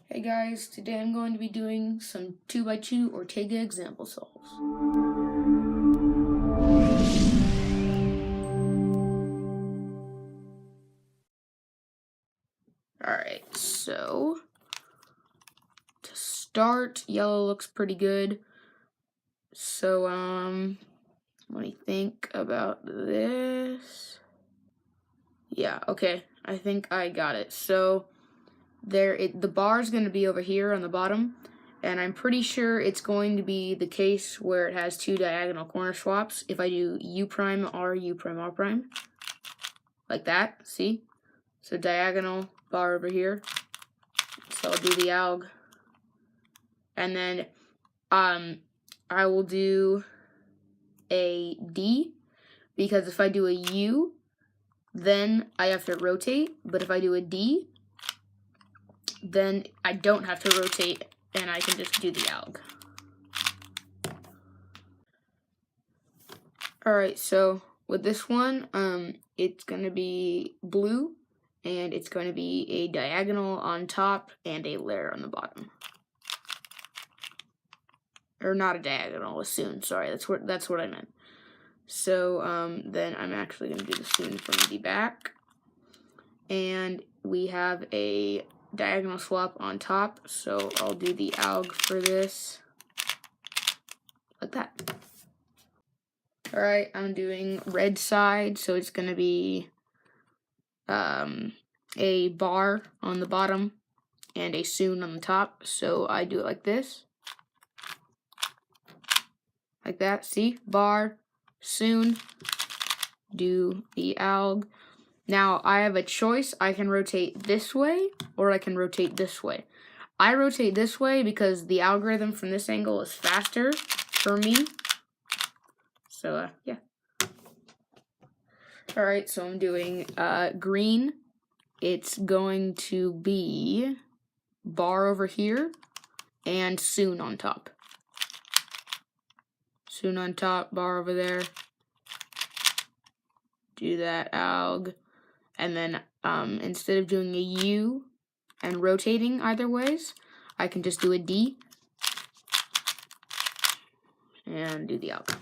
Hey guys, today I'm going to be doing some 2x2 Ortega example solves. Alright, so to start, yellow looks pretty good. So, let me think about this. Yeah, okay, I think I got it. So, the bar is going to be over here on the bottom, and I'm pretty sure it's going to be the case where it has two diagonal corner swaps. If I do U prime R, U prime R prime, like that, see? So diagonal bar over here. So I'll do the alg. And then I will do a D, because if I do a U, then I have to rotate. But if I do a D, then I don't have to rotate, and I can just do the alg. Alright, so with this one, it's going to be blue, and it's going to be a diagonal on top and a layer on the bottom. Or not a diagonal, a soon, sorry, that's what I meant. So then I'm actually going to do the soon from the back. And we have a diagonal swap on top, so I'll do the alg for this, like that. Alright, I'm doing red side, so it's going to be a bar on the bottom and a soon on the top, so I do it like this. Like that, see? Bar, soon, do the alg. Now, I have a choice. I can rotate this way, or I can rotate this way. I rotate this way because the algorithm from this angle is faster for me. So, yeah. Alright, so I'm doing green. It's going to be bar over here and soon on top. Soon on top, bar over there. Do that alg. And then instead of doing a U and rotating either ways, I can just do a D and do the alg.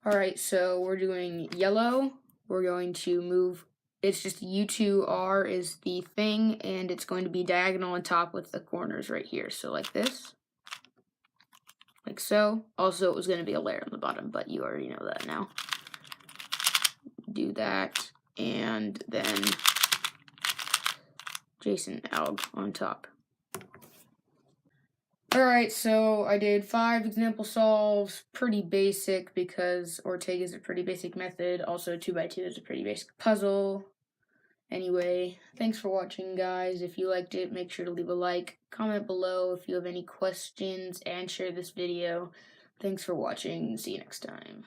Alright, so we're doing yellow. We're going to move, it's just U2R is the thing, and it's going to be diagonal on top with the corners right here. So like this. Like so. Also, it was going to be a layer on the bottom, but you already know that now. Do that, and then Jason alg on top. Alright, so I did 5 example solves, pretty basic because Ortega is a pretty basic method. Also, 2x2 is a pretty basic puzzle. Anyway, thanks for watching, guys. If you liked it, make sure to leave a like, comment below if you have any questions, and share this video. Thanks for watching. See you next time.